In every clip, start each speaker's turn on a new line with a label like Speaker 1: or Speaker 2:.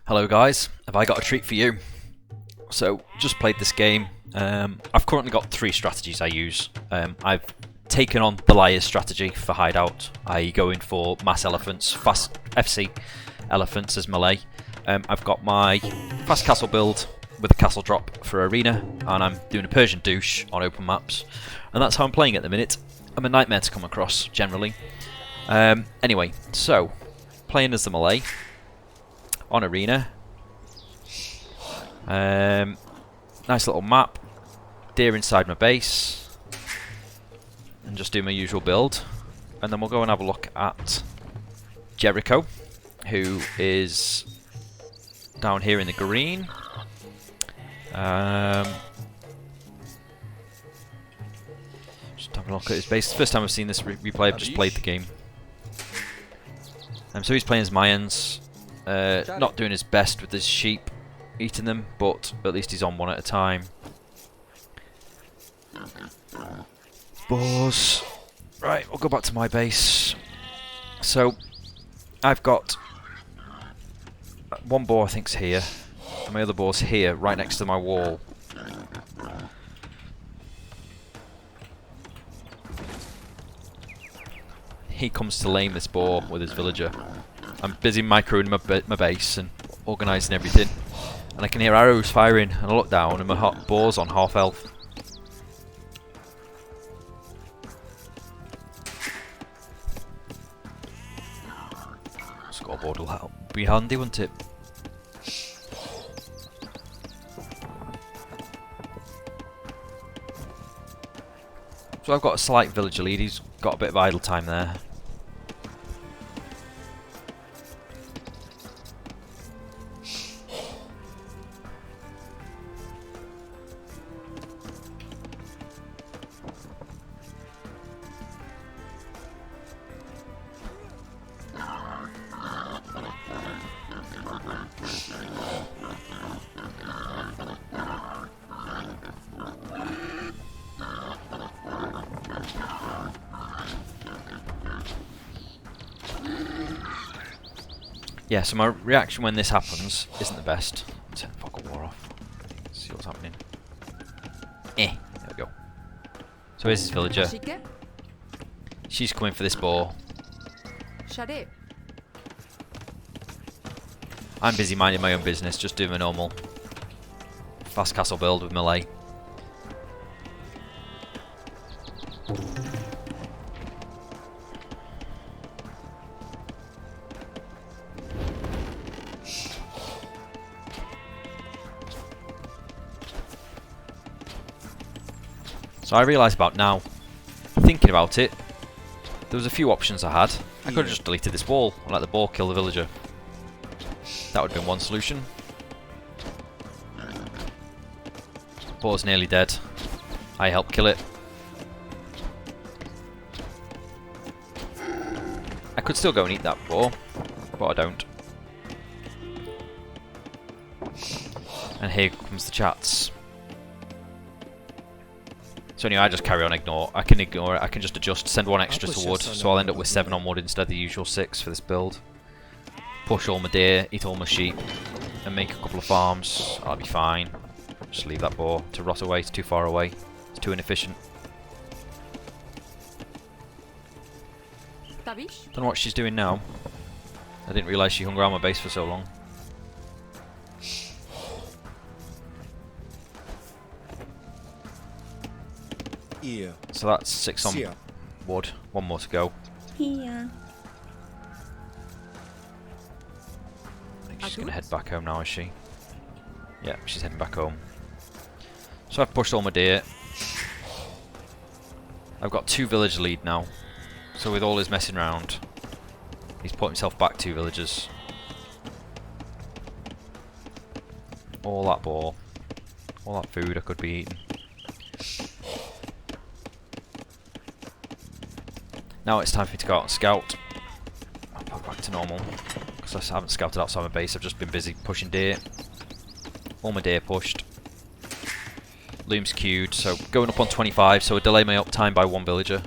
Speaker 1: Hello guys, have I got a treat for you? So, just played this game. I've currently got 3 strategies I use. I've taken on the liar's strategy for hideout. I go in for mass elephants, fast FC elephants as Malay. I've got my fast castle build with a castle drop for arena, and I'm doing a Persian douche on open maps. And that's how I'm playing at the minute. I'm a nightmare to come across, generally. Anyway, so, playing as the Malay on arena. Nice little map. Deer inside my base. And just do my usual build. And then we'll go and have a look at Jericho, who is down here in the green. Just have a look at his base. It's the first time I've seen this replay. I've just played the game. So he's playing as Mayans. Not doing his best with his sheep, eating them, but at least he's on one at a time. Boars. Right, we'll go back to my base. So, I've got one boar I think's here, and my other boar's here, right next to my wall. He comes to lame this boar with his villager. I'm busy microing my base and organising everything, and I can hear arrows firing, and I look down and my hot boar's on half health. Scoreboard will help. Be handy, wouldn't it? So I've got a slight villager lead. He's got a bit of idle time there. Yeah, so my reaction when this happens isn't the best. Turn the fog of war off. See what's happening. There we go. So here's his villager. She's coming for this boar. I'm busy minding my own business, just doing my normal fast castle build with Malay. So I realise about now, thinking about it, there was a few options I had. I could have just deleted this wall and let the boar kill the villager. That would have been one solution. Boar's nearly dead. I helped kill it. I could still go and eat that boar, but I don't. And here comes the chats. So anyway, I just carry on ignore. I can ignore it. I can just adjust, send 1 extra to wood, so I'll end up with 7 on wood instead of the usual 6 for this build. Push all my deer, eat all my sheep, and make a couple of farms. I'll be fine. Just leave that boar to rot away. It's too far away. It's too inefficient. Don't know what she's doing now. I didn't realise she hung around my base for so long. So that's 6 on wood, 1 more to go. I think she's going to head back home now, is she? Yeah, she's heading back home. So I've pushed all my deer. I've got 2 village lead now. So with all his messing around, he's put himself back 2 villagers. All that boar. All that food I could be eating. Now it's time for me to go out and scout. I'll pop back to normal, because I haven't scouted outside my base. I've just been busy pushing deer. All my deer pushed. Loom's queued, so going up on 25, so I delay my uptime by 1 villager.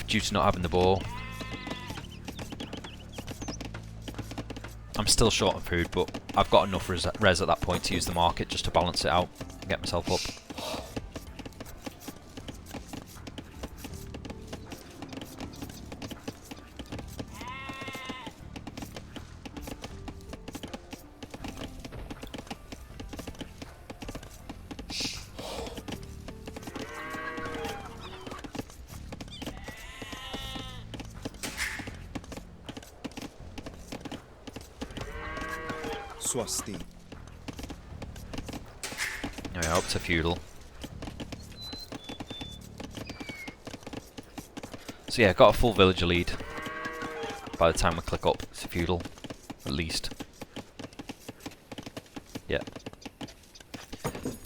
Speaker 1: Due to not having the boar. I'm still short on food, but I've got enough res at that point to use the market just to balance it out and get myself up.
Speaker 2: Swasti.
Speaker 1: Anyway, up to feudal. So yeah, got a full villager lead by the time we click up to feudal, at least. Yeah.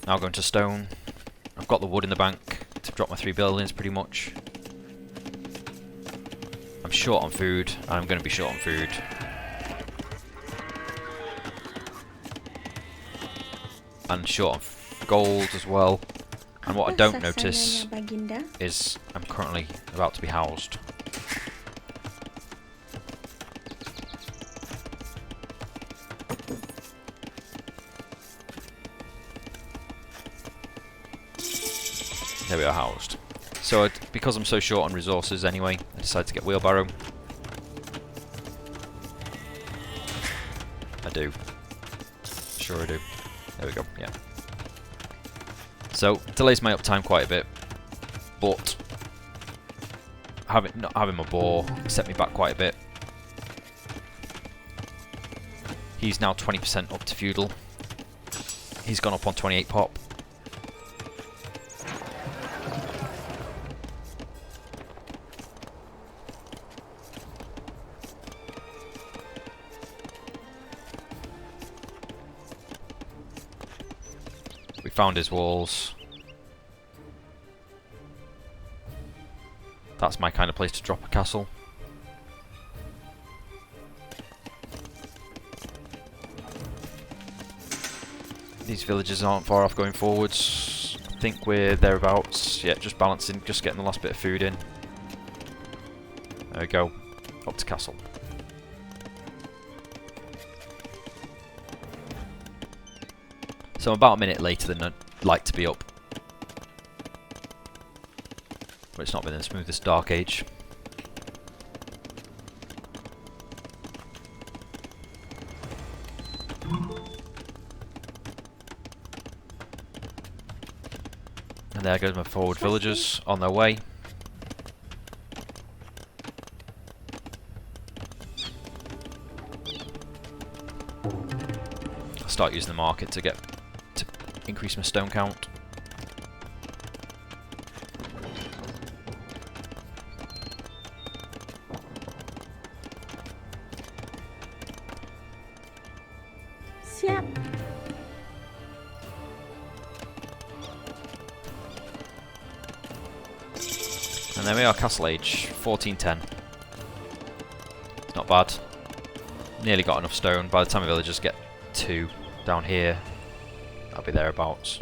Speaker 1: Now going to stone. I've got the wood in the bank to drop my 3 buildings pretty much. I'm short on food, and I'm going to be short on food. And short on gold as well. And what I don't notice is I'm currently about to be housed. There we are, housed. So because I'm so short on resources anyway, I decided to get wheelbarrow. I do. Sure I do. There we go, yeah. So, delays my uptime quite a bit, but not having my boar set me back quite a bit. He's now 20% up to feudal. He's gone up on 28 pop. We found his walls. That's my kind of place to drop a castle. These villages aren't far off going forwards. I think we're thereabouts. Yeah, just balancing, just getting the last bit of food in. There we go. Up to castle. So I'm about a minute later than I'd like to be up. But it's not been the smoothest dark age. And there goes my forward villagers on their way. I'll start using the market to increase my stone count.
Speaker 3: Siap.
Speaker 1: And there we are, castle age, 1410. It's not bad. Nearly got enough stone. By the time the villagers get 2 down here, I'll be thereabouts.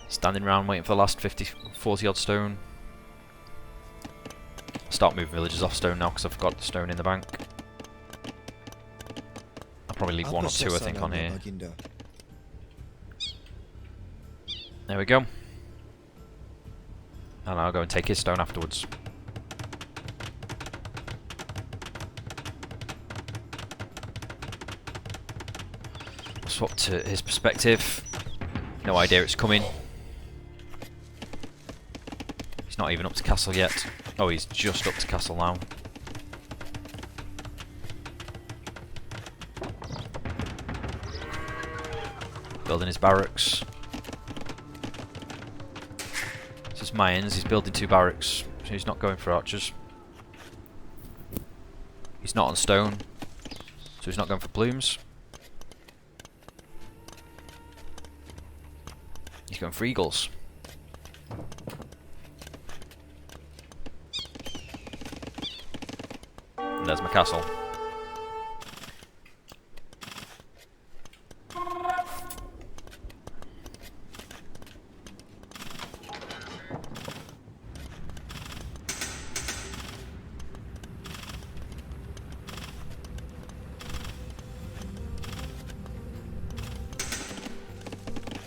Speaker 1: Standing around waiting for the last 40 odd stone. Start moving villagers off stone now because I've got the stone in the bank. I'll probably leave 1 or 2 I think on here. There we go. And I'll go and take his stone afterwards. Swap to his perspective. No idea it's coming. He's not even up to castle yet. Oh, he's just up to castle now. Building his barracks. This is Mayans, he's building 2 barracks, so he's not going for archers. He's not on stone, so he's not going for plumes. He's going for eagles. And there's my castle.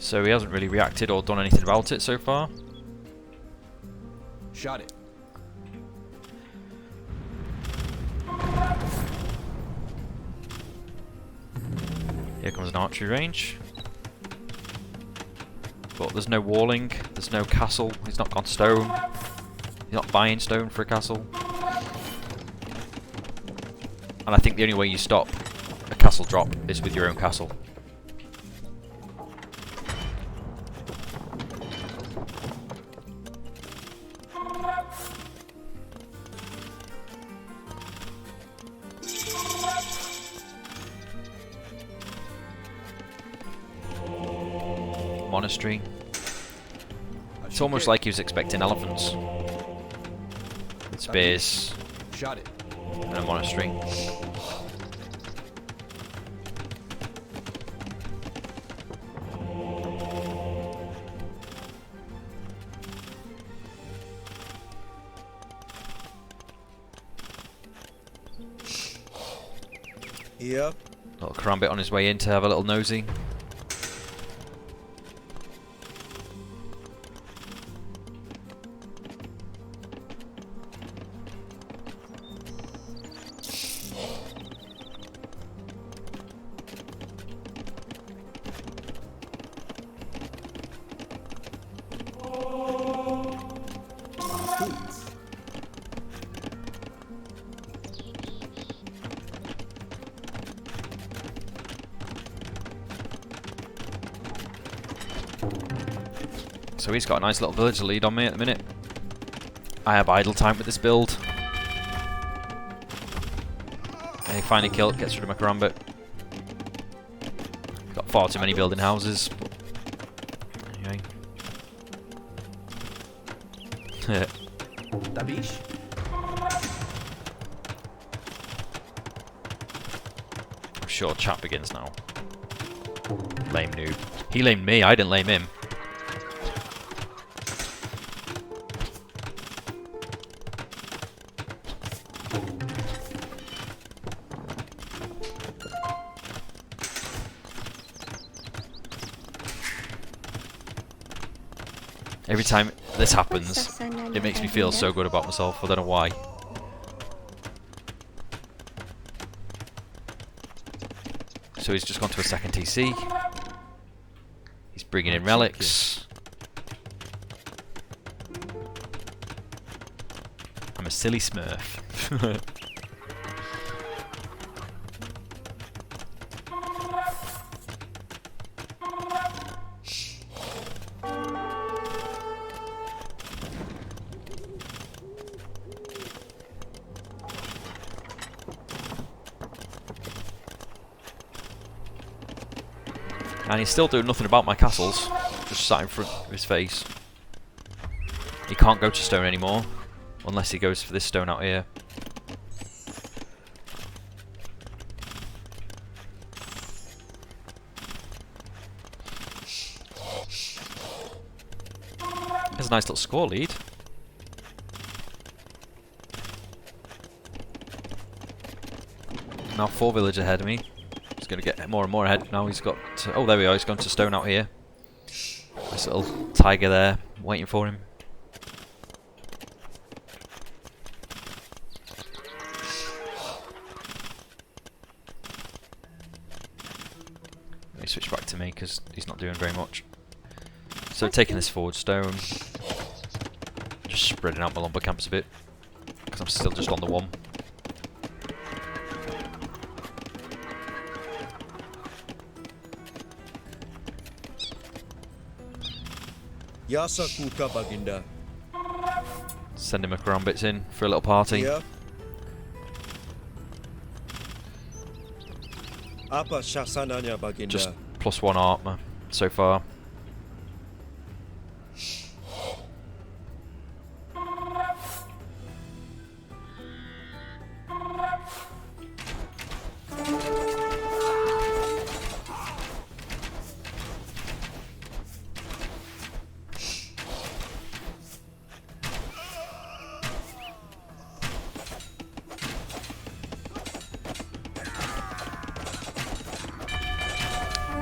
Speaker 1: So he hasn't really reacted or done anything about it so far.
Speaker 2: Shot it.
Speaker 1: Here comes an archery range. But there's no walling, there's no castle, he's not gone stone. He's not buying stone for a castle. And I think the only way you stop a castle drop is with your own castle. Monastery. It's almost like he was expecting elephants. Spears.
Speaker 2: Shot it.
Speaker 1: And a monastery.
Speaker 2: Yep.
Speaker 1: Little Karambit on his way in to have a little nosy. So he's got a nice little villager lead on me at the minute. I have idle time with this build. And he finally killed, gets rid of my Karambit. Got far too many building houses. But anyway.
Speaker 2: Tabish.
Speaker 1: I'm sure chat begins now. Lame noob. He lamed me, I didn't lame him. Every time this happens, it makes me feel so good about myself. I don't know why. So he's just gone to a second TC. He's bringing in relics. I'm a silly smurf. And he's still doing nothing about my castles, just sat in front of his face. He can't go to stone anymore, unless he goes for this stone out here. There's a nice little score lead. Now 4 village ahead of me. He's going to get more and more ahead now. He's got to, oh, there we are. He's gone to stone out here. This little tiger there waiting for him. Let me switch back to me because he's not doing very much. So taking this forward stone, just spreading out my lumber camps a bit because I'm still just on the one.
Speaker 2: Yasa kuka baginda.
Speaker 1: Sending my Karambits in for a little party.
Speaker 2: Yeah. Apa shasananya baginda?
Speaker 1: Just +1 armor so far.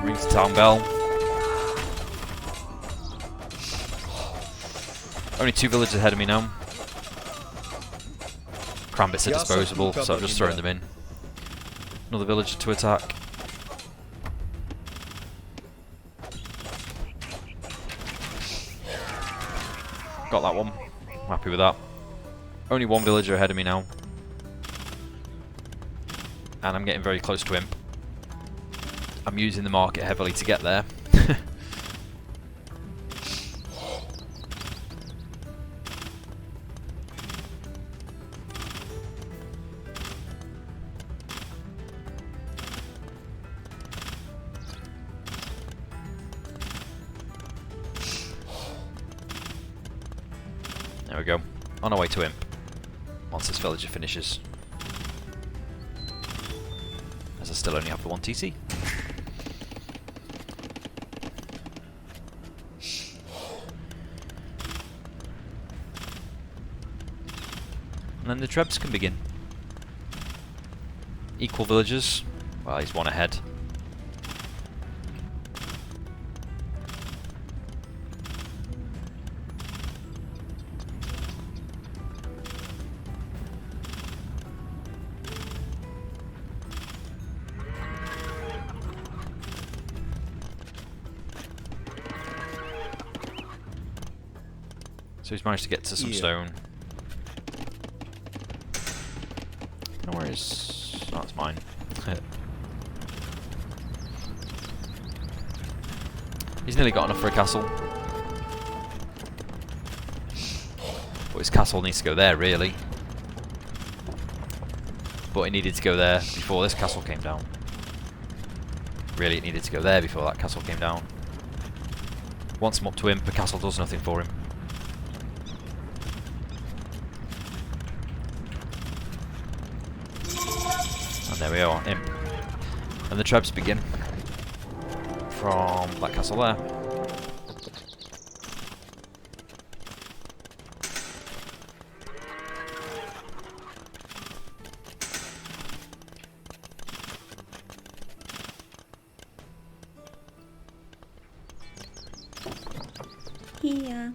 Speaker 1: Rings the town bell. Only 2 villagers ahead of me now. Krambits are disposable, so I'm just throwing them in. Another villager to attack. Got that one. I'm happy with that. Only 1 villager ahead of me now. And I'm getting very close to Imp. I'm using the market heavily to get there. There we go. On our way to Imp. Once this villager finishes. As I still only have the 1 TC. And then the trebs can begin. Equal villagers. Well, he's 1 ahead. So he's managed to get to some stone. No worries. Oh, that's mine. He's nearly got enough for a castle. But his castle needs to go there, really. But it needed to go there before this castle came down. Really, it needed to go there before that castle came down. Once I'm up to Imp, the castle does nothing for him. And there we are, Imp. And the trebs begin from that castle there.
Speaker 3: Here.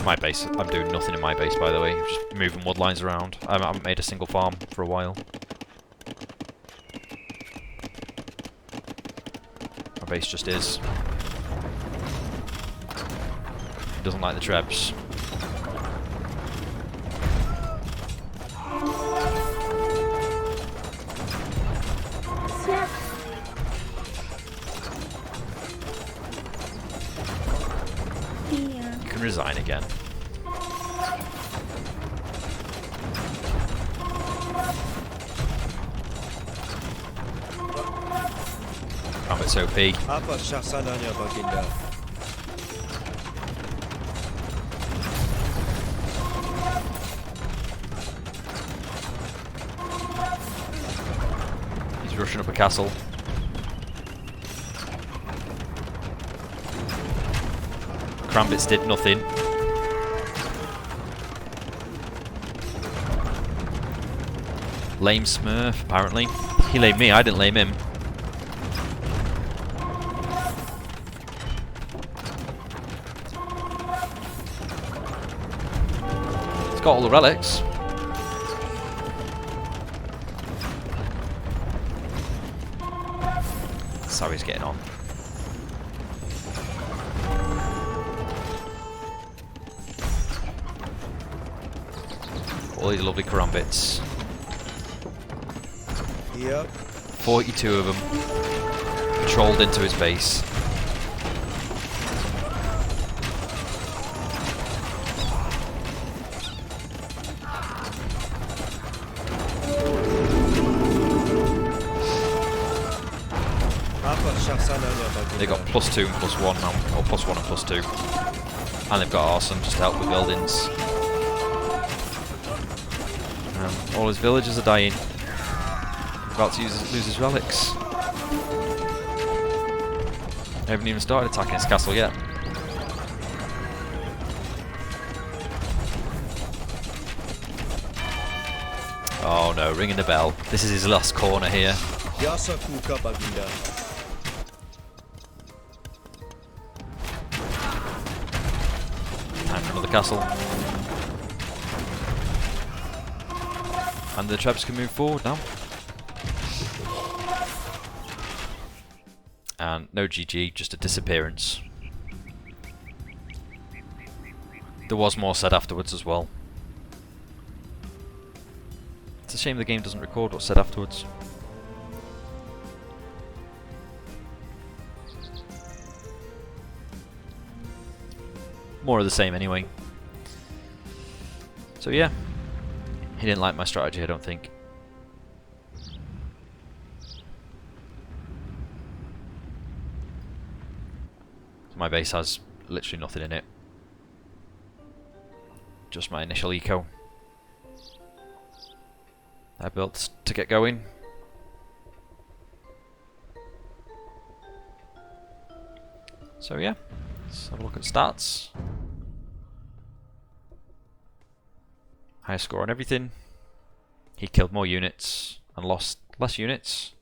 Speaker 1: My base, I'm doing nothing in my base, by the way. I'm just moving wood lines around. I haven't made a single farm for a while. My base just is. He doesn't like the trebs.
Speaker 3: Siap. Here.
Speaker 1: You can resign again. It's OP.
Speaker 2: Apa syasananya, Baginda?
Speaker 1: He's rushing up a castle. Krambits did nothing. Lame Smurf, apparently. He lamed me, I didn't lame him. He's got all the relics. That's how he's getting on. All these lovely Krambits.
Speaker 2: Yep.
Speaker 1: 42 of them. Trolled into his base.
Speaker 2: Apa Shasananya
Speaker 1: They got +2 and +1 now, or +1 and +2. And they've got awesome just to help with buildings. All his villagers are dying. He's about to lose his relics. I haven't even started attacking his castle yet. Oh no, ringing the bell. This is his last corner here.
Speaker 2: Yasakuka Baginda.
Speaker 1: Time for another castle. And the Trebs can move forward now. And no GG, just a disappearance. There was more said afterwards as well. It's a shame the game doesn't record what's said afterwards. More of the same anyway. So yeah, he didn't like my strategy, I don't think. My base has literally nothing in it. Just my initial eco. I built to get going. So yeah, let's have a look at stats. High score on everything. He killed more units and lost less units.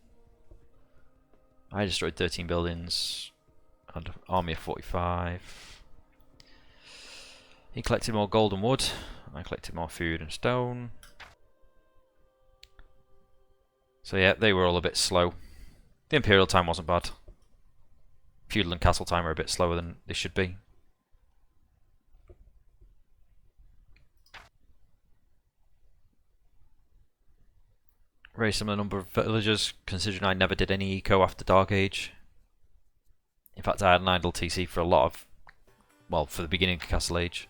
Speaker 1: I destroyed 13 buildings and army of 45. He collected more gold and wood. I collected more food and stone. So yeah, they were all a bit slow. The Imperial time wasn't bad. Feudal and Castle time are a bit slower than they should be. Very similar number of villagers, considering I never did any eco after Dark Age. In fact, I had an idle TC for a lot of, well, for the beginning of Castle Age.